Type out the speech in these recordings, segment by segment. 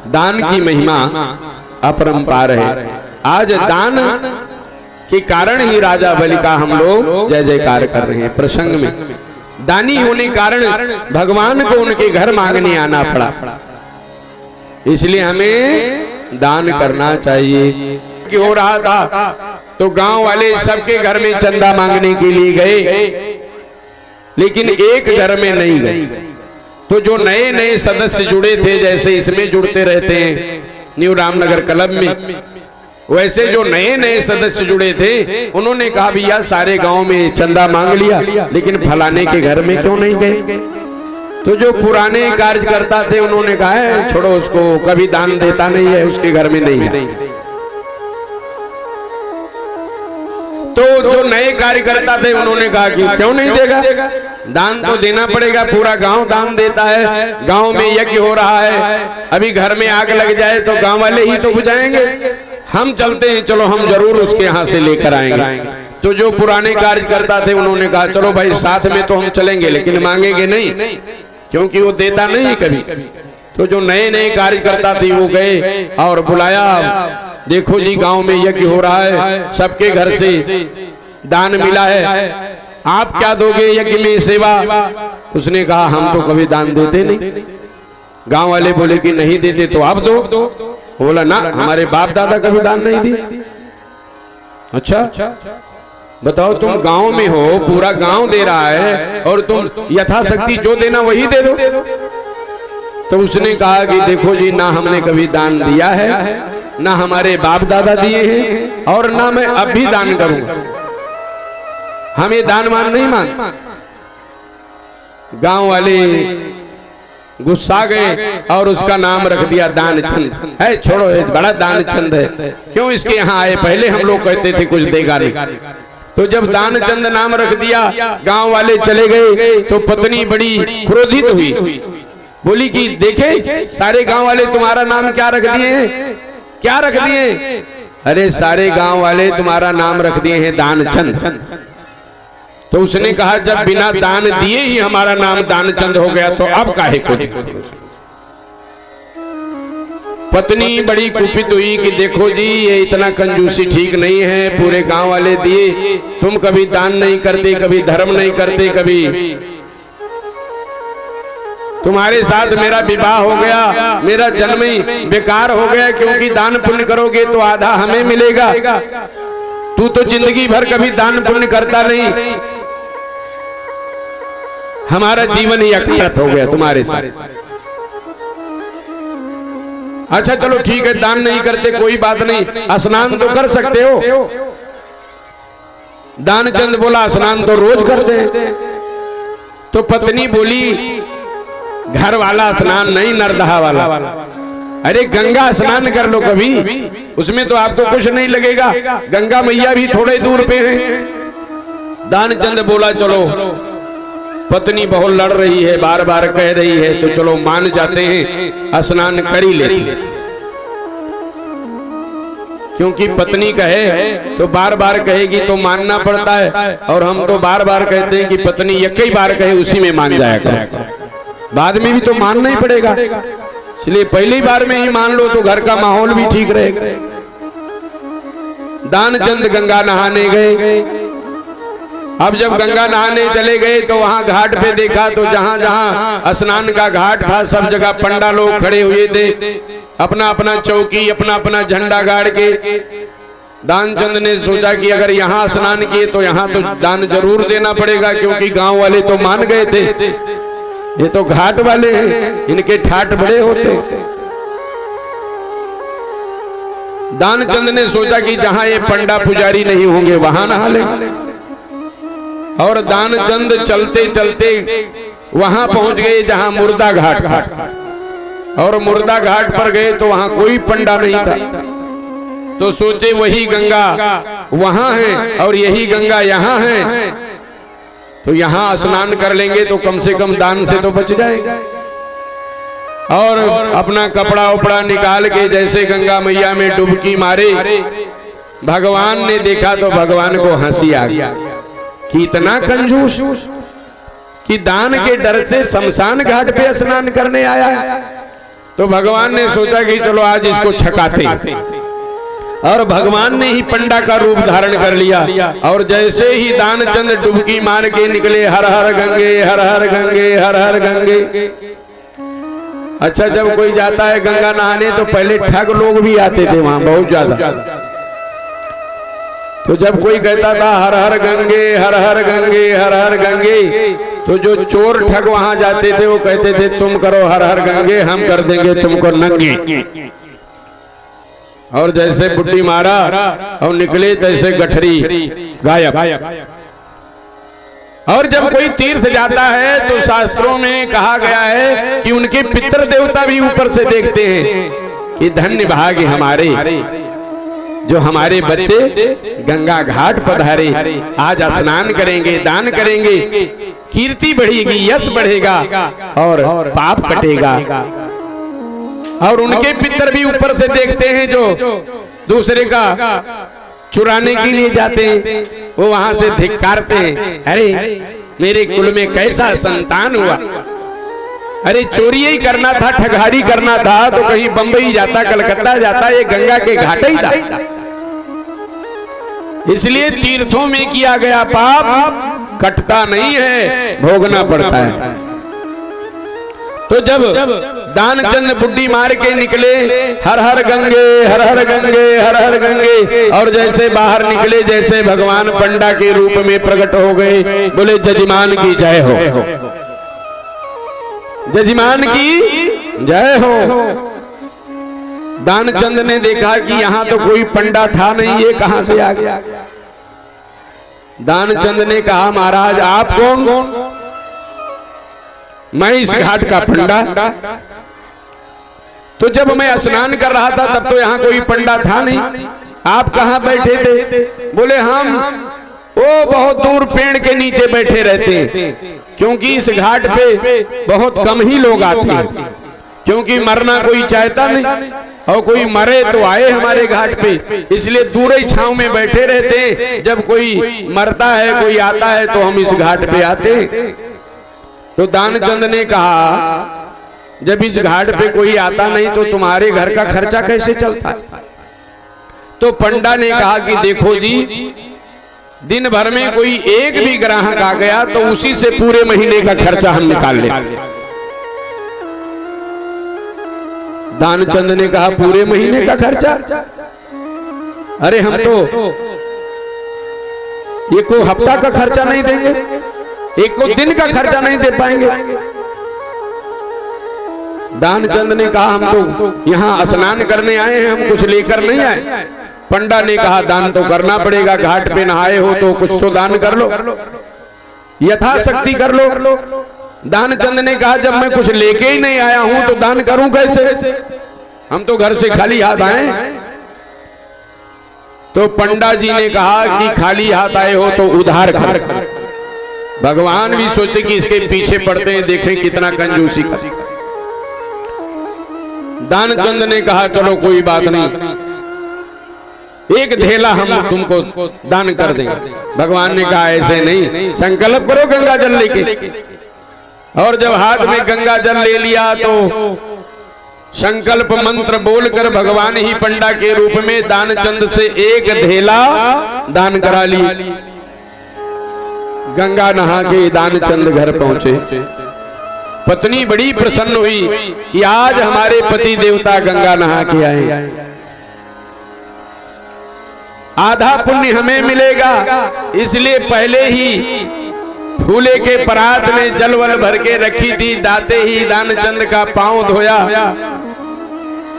दान की महिमा अपरंपार है। आज दान के कारण ही राजा बलि का हम लोग जय जयकार कर रहे हैं। प्रसंग में दानी होने कारण भगवान को उनके घर मांगने आना पड़ा, इसलिए हमें दान करना चाहिए। कि हो रहा था तो गांव वाले सबके घर में चंदा मांगने के लिए गए, लेकिन एक घर में नहीं गए। तो जो नए नए सदस्य जुड़े थे, जैसे इसमें जुड़ते रहते हैं न्यू रामनगर क्लब में, वैसे जो नए नए सदस्य जुड़े थे उन्होंने कहा भैया सारे गांव में चंदा मांग लिया, लेकिन फलाने के घर में क्यों नहीं गए। तो जो पुराने कार्यकर्ता थे उन्होंने कहा है छोड़ो उसको, कभी दान देता नहीं है, उसके घर में नहीं है। तो जो नए कार्यकर्ता थे उन्होंने कहा कि क्यों नहीं देगा, दान तो देना पड़ेगा, पूरा गांव दान देता है, गांव में यज्ञ हो रहा है, अभी घर में आग लग जाए तो गांव वाले ही तो बुझाएंगे, हम चलते हैं, चलो हम जरूर उसके यहाँ से लेकर आएंगे। तो जो पुराने कार्यकर्ता थे उन्होंने कहा चलो भाई साथ में तो हम चलेंगे, लेकिन मांगेंगे नहीं, क्योंकि वो देता नहीं कभी। तो जो नए नए कार्यकर्ता थे वो गए और बुलाया, देखो जी गांव में यज्ञ हो रहा है, सबके घर से दान मिला है, आप क्या दोगे यज्ञ में सेवा। उसने कहा हम तो कभी दान देते नहीं। गांव वाले बोले कि नहीं देते तो आप दो। बोला ना, हमारे बाप दादा कभी दान नहीं दिए। अच्छा बताओ, तुम गांव में हो, पूरा गांव दे रहा है और तुम यथाशक्ति जो देना वही दे दो। तो उसने कहा कि देखो जी, ना हमने कभी दान दिया है, ना हमारे बाप दादा दिए हैं, और ना मैं अब भी दान करूंगा। हम ये दान मान नहीं मान। गांव वाले गुस्सा गए और उसका नाम रख दिया दानचंद। है छोड़ो, एक बड़ा दानचंद है, क्यों इसके यहाँ आए, पहले हम लोग कहते थे कुछ देगा नहीं। तो जब दानचंद नाम रख दिया, गांव वाले चले गए। तो पत्नी बड़ी क्रोधित हुई, बोली कि देखे सारे गांव वाले तुम्हारा नाम क्या रख दिए हैं, क्या रख दिए। अरे सारे गांव वाले तुम्हारा नाम रख दिए हैं दानचंद। तो उसने कहा जब बिना दान दिए ही हमारा नाम दानचंद हो गया तो अब काहे को। पत्नी बड़ी कुपित हुई कि देखो जी, ये इतना कंजूसी ठीक नहीं है, पूरे गांव वाले दिए, तुम कभी दान नहीं करते, कभी धर्म नहीं करते, कभी तुम्हारे साथ मेरा विवाह हो गया, मेरा जन्म ही बेकार हो गया, क्योंकि दान पुण्य करोगे तो आधा हमें मिलेगा, तू तो जिंदगी भर कभी दान पुण्य करता नहीं, हमारा जीवन ही अकालत हो गया तुम्हारे साथ। अच्छा चलो ठीक है, दान नहीं करते कोई बात नहीं, स्नान तो कर सकते हो। दानचंद बोला स्नान तो रोज करते हैं। तो पत्नी बोली घर वाला स्नान नहीं, नरदहा वाला। अरे गंगा स्नान कर लो कभी, उसमें तो आपको कुछ नहीं लगेगा, गंगा मैया भी थोड़े दूर पे है। दानचंद बोला चलो, पत्नी बहुत लड़ रही है, बार बार कह रही है, तो चलो मान जाते हैं, स्नान कर ही लेते हैं। क्योंकि पत्नी कहे तो बार बार कहेगी तो मानना पड़ता है, और हम तो बार बार कहते हैं कि पत्नी एक ही बार कहे उसी में मान जाया करो, बाद में भी तो मानना ही पड़ेगा। इसलिए पहली बार में ही मान लो तो घर का माहौल भी ठीक रहेगा। दानचंद गंगा नहाने गए। अब जब गंगा नहाने चले गए तो वहां घाट पे देखा तो जहां जहां स्नान का घाट था सब जगह पंडा लोग खड़े हुए थे, अपना अपना चौकी, अपना अपना झंडा गाड़ के। दानचंद ने सोचा कि अगर यहाँ स्नान किए तो यहाँ तो दान जरूर देना पड़ेगा, क्योंकि गांव वाले तो मान गए थे, ये तो घाट वाले हैं, इनके ठाठ बड़े होते। दानचंद ने सोचा कि जहां ये पंडा पुजारी नहीं होंगे वहां नहा लेंगे। और दानचंद चलते चलते वहां पहुंच गए जहां मुर्दा घाट था, और मुर्दा घाट पर गए तो वहां कोई पंडा नहीं था। तो सोचे वही गंगा वहां है और यही गंगा यहाँ है, तो यहाँ स्नान कर लेंगे तो कम से कम दान से तो बच जाएगा। और अपना कपड़ा उपड़ा निकाल के जैसे गंगा मैया में डुबकी मारे, भगवान ने देखा तो भगवान को हंसी आ गई कि इतना कंजूस कि दान के डर से शमशान घाट पे स्नान करने आया। तो भगवान ने सोचा कि चलो आज इसको छकाते, और भगवान ने ही पंडा का रूप धारण कर लिया। और जैसे ही दानचंद डुबकी मार के निकले, हर हर गंगे हर हर गंगे हर हर गंगे। अच्छा, जब कोई जाता है गंगा नहाने तो पहले ठग लोग भी आते थे वहां बहुत ज्यादा। तो जब कोई कहता था हर हर गंगे हर हर गंगे हर हर गंगे, तो जो चोर ठग वहां जाते थे वो कहते थे तुम करो हर हर गंगे, हम कर देंगे तुमको नंगे। और जैसे बुड्डी मारा और निकले तैसे गठरी गायब। और जब कोई तीर्थ जाता है तो शास्त्रों में कहा गया है कि उनके पितृ देवता भी ऊपर से देखते हैं कि धन्य भाग्य हमारे, जो हमारे बच्चे गंगा घाट पधारे, आज स्नान करेंगे, दान करेंगे, कीर्ति बढ़ेगी, यश बढ़ेगा और पाप कटेगा। और उनके पितर भी ऊपर से देखते हैं जो दूसरे का चुराने के लिए जाते हैं, वो वहां से धिक्कारते हैं, अरे मेरे कुल में कैसा संतान हुआ, अरे चोरी ही करना था, ठगहारी करना था तो कहीं बंबई जाता, कलकत्ता जाता, ये गंगा के घाट ही था। इसलिए तीर्थों में किया गया पाप कटता नहीं है, भोगना पड़ता है। तो जब दानचंद बुड्डी मार के निकले, हर हर गंगे हर हर गंगे हर हर गंगे, और जैसे बाहर निकले, जैसे भगवान पंडा के रूप में प्रकट हो गए, बोले जजमान की जय हो, जजमान की जय हो। दानचंद ने देखा कि यहाँ तो कोई पंडा था नहीं, ये कहां से आ गया। दानचंद ने कहा महाराज आप कौन? मैं इस घाट का पंडा। तो जब मैं स्नान कर रहा था तब तो यहाँ कोई पंडा था नहीं, आप कहाँ बैठे थे? बोले हम वो बहुत दूर पेड़ के नीचे बैठे रहते हैं, क्योंकि इस घाट पे बहुत कम ही लोग आते हैं, क्योंकि मरना कोई चाहता नहीं, और कोई मरे तो आए हमारे घाट पे, इसलिए दूर ही छांव में बैठे रहते हैं। जब कोई मरता है, कोई आता है तो हम इस घाट पे आते हैं। तो दानचंद ने कहा जब इस घाट पे कोई आता नहीं तो तुम्हारे घर का खर्चा कैसे चलता है? तो पंडा ने कहा कि देखो जी, दिन भर में कोई एक भी ग्राहक आ गया तो उसी से पूरे महीने का खर्चा हम निकाल ले। दानचंद ने कहा पूरे महीने का खर्चा? अरे हम तो ये को हफ्ता का खर्चा नहीं देंगे, एक को दिन का खर्चा नहीं दे पाएंगे। दानचंद ने कहा हम तो यहाँ स्नान करने आए हैं, हम कुछ लेकर नहीं आए। पंडा ने कहा दान तो करना पड़ेगा, घाट पे नहाए हो तो कुछ तो दान कर लो, यथाशक्ति कर लो। दानचंद ने कहा जब मैं कुछ लेके ही नहीं आया हूं तो दान करूं कैसे, हम तो घर से खाली हाथ आए। तो पंडा जी ने कहा कि खाली हाथ आए हो तो उधार कर। भगवान भी सोचे कि इसके पीछे पड़ते हैं, देखें कितना कंजूसी कर। दानचंद ने कहा चलो कोई बात नहीं, एक ढेला हम तुमको दान कर देंगे। भगवान ने कहा ऐसे नहीं, संकल्प करो गंगा जल लेके। और जब हाथ में गंगा जल ले लिया तो संकल्प मंत्र बोलकर भगवान ही पंडा के रूप में दानचंद से एक ढेला दान करा ली। गंगा नहा के दानचंद घर पहुंचे। पत्नी बड़ी प्रसन्न हुई कि आज हमारे पति देवता गंगा नहा के आए, आधा पुण्य हमें मिलेगा, इसलिए पहले ही फूले के परात में जल वल भर के रखी थी। दाते ही दानचंद का पांव धोया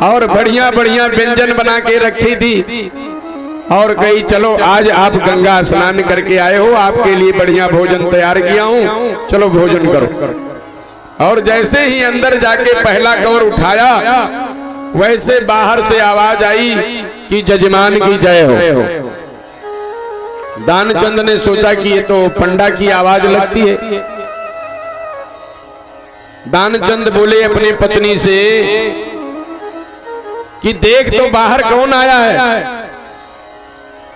और बढ़िया बढ़िया व्यंजन बना के रखी थी, और कही चलो आज आप गंगा स्नान करके आए हो, आपके लिए बढ़िया भोजन तैयार किया हूं, चलो भोजन करो। और जैसे ही अंदर जाके पहला कवर उठाया, वैसे बाहर से आवाज आई कि जजमान की जय हो। दानचंद ने सोचा कि ये तो पंडा की आवाज लगती है। दानचंद बोले अपने पत्नी से कि देख तो बाहर कौन आया है।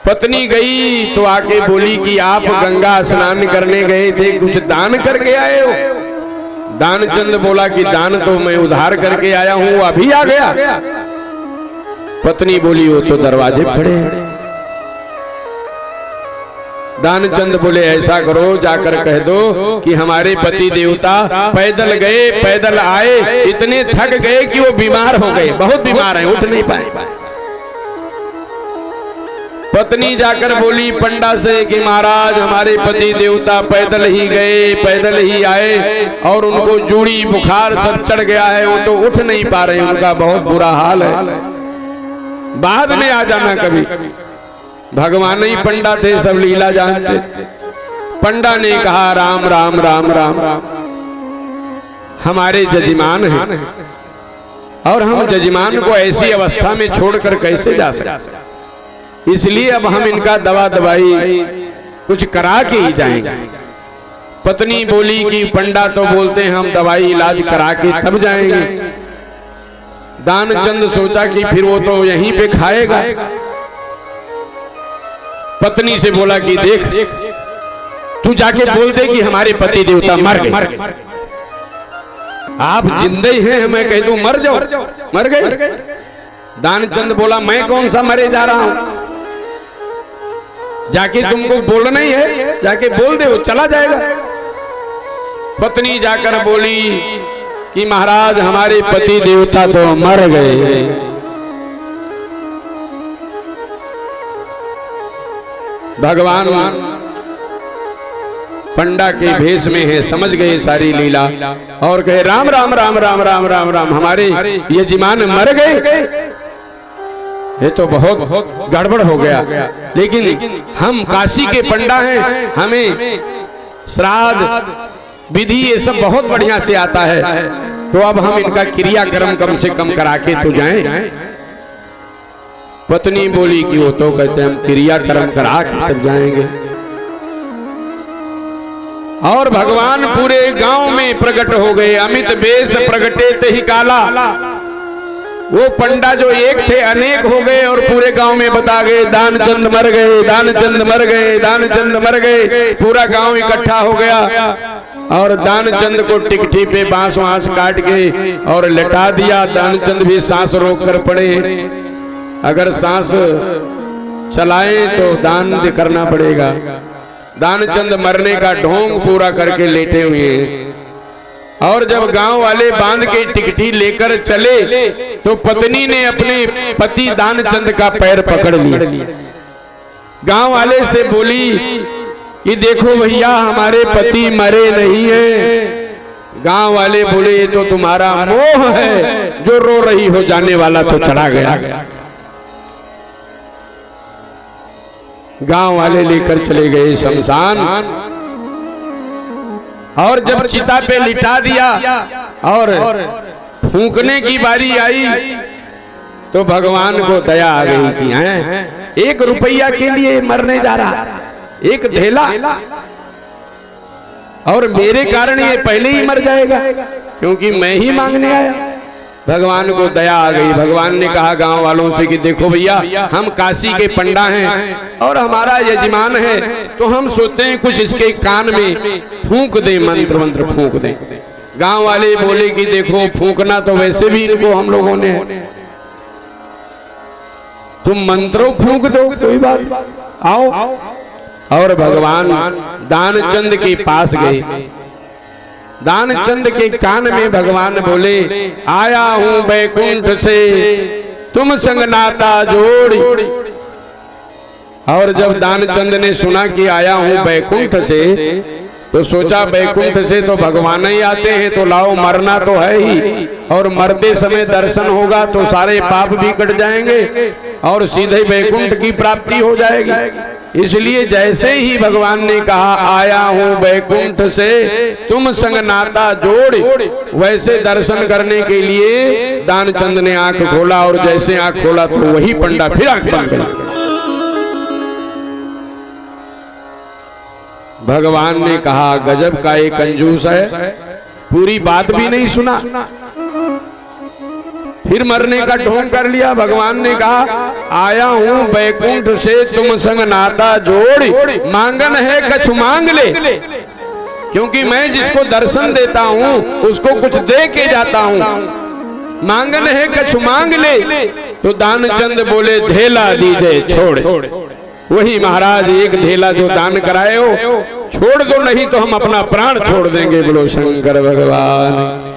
पत्नी गई तो आके बोली कि आप गंगा स्नान करने गए थे, कुछ दान करके आए हो? दानचंद बोला कि दान तो मैं उधार करके आया हूं, वो अभी आ गया। पत्नी बोली वो तो दरवाजे खड़े हैं। दानचंद बोले ऐसा करो, जाकर कह दो कि हमारे पति देवता पैदल गए, पैदल आए, इतने थक गए कि वो बीमार हो गए, बहुत बीमार हैं, उठ नहीं पाए। पत्नी जाकर बोली पंडा से कि महाराज हमारे पति देवता पैदल ही गए, पैदल ही आए और उनको जूड़ी बुखार सब चढ़ गया है, वो तो उठ नहीं पा रहे, उनका बहुत बुरा हाल है, बाद में आ जाना कभी। भगवान ही पंडा थे, सब लीला जानते। पंडा ने कहा राम राम राम राम राम, हमारे जजमान हैं और हम जजमान को ऐसी अवस्था में छोड़कर कैसे जा सकते, इसलिए अब हम इनका दवा दवाई कुछ करा के ही जाएंगे। पत्नी बोली कि पंडा तो बोलते हैं हम दवाई इलाज करा के तब जाएंगे। दानचंद सोचा कि फिर वो तो यहीं पे खाएगा। पत्नी से बोला कि देख तू जाके बोल दे कि हमारे पति देवता मर गए, आप जिंदे हैं, मैं कह दूं मर जाओ, मर गए। दानचंद बोला मैं कौन सा मरे जा रहा हूं, जाके तुमको बोलना ही है, जाके बोल दे, वो चला जाएगा। पत्नी जाकर बोली कि महाराज हमारे पति देवता तो मर गए। भगवान पंडा के भेष में है, समझ गए सारी लीला और कहे राम राम राम राम राम राम राम, हमारे यजमान मर गए, ये तो बहुत गड़बड़ हो गया। लेकिन हम काशी के पंडा हैं, हमें श्राद्ध विधि ये सब बहुत बढ़िया से आता है, तो अब हम इनका क्रियाक्रम कम से कम करा के तो जाएं। पत्नी बोली कि वो तो कहते हैं हम क्रियाक्रम करा के तब जाएंगे। और भगवान पूरे गांव में प्रकट हो गए, अमित बेश प्रगटे ते ही काला। वो पंडा जो एक थे अनेक हो गए और पूरे गांव में बता गए दानचंद मर गए, दानचंद मर गए, दानचंद मर गए। पूरा गांव इकट्ठा हो गया और दानचंद को टिकठी पे बांस वांस काट के और लटा दिया। दानचंद भी सांस रोक कर पड़े, अगर सांस चलाए तो दान करना पड़ेगा। दानचंद मरने का ढोंग पूरा करके लेटे हुए और जब गांव वाले बांध के टिकठी लेकर चले तो पत्नी ने अपने पति दानचंद का पैर पकड़ लिया। गांव वाले से बोली कि देखो भैया हमारे पति मरे नहीं है। गांव वाले बोले ये तो तुम्हारा मोह है, जो रो रही हो जाने वाला तो चढ़ा गया। गांव वाले लेकर चले गए शमशान और जब चिता पे लिटा दिया और फूंकने की बारी आई तो भगवान को दया आ गई कि हैं 1 रुपया के लिए मरने जा रहा, एक धेला, और मेरे कारण ये पहले ही मर जाएगा क्योंकि मैं ही मांगने आया। भगवान को दया आ गई। भगवान ने कहा गांव वालों से कि देखो भैया हम काशी के पंडा हैं और हमारा यजमान है, तो हम सोचते हैं कुछ इसके कान में फूंक दे, मंत्र मंत्र फूंक दे। गांव वाले बोले कि देखो फूंकना तो वैसे भी इनको हम लोगों ने, तुम मंत्रों फूंक दो कोई बात, आओ। और भगवान दानचंद के पास गए। दानचंद के कान में भगवान बोले आया हूं बैकुंठ से तुम संग नाता जोड़ी। और जब दानचंद ने सुना कि आया हूं बैकुंठ से तो सोचा बैकुंठ से तो भगवान ही आते हैं, तो लाओ मरना तो है ही, और मरते समय दर्शन होगा तो सारे पाप भी कट जाएंगे और सीधे बैकुंठ की प्राप्ति हो जाएगी। इसलिए जैसे ही भगवान ने कहा आया हूं बैकुंठ से तुम संग नाता जोड़, वैसे दर्शन करने के लिए दानचंद ने आंख खोला और जैसे आंख खोला तो वही पंडा फिर आंख बंद कर। भगवान ने कहा गजब का एक कंजूस है, पूरी बात भी नहीं सुना, फिर मरने का ढोंग कर लिया। भगवान ने कहा आया हूं बैकुंठ से तुम संग नाता जोड़, मांगन है कछु मांग ले, क्योंकि मैं जिसको दर्शन देता हूँ उसको कुछ दे के जाता हूँ। मांगन है कछु मांग ले, तो दानचंद बोले धेला दीजिए छोड़। वही महाराज एक धेला जो दान कराए हो छोड़ दो, नहीं तो हम अपना प्राण छोड़ देंगे। बोलो शंकर भगवान।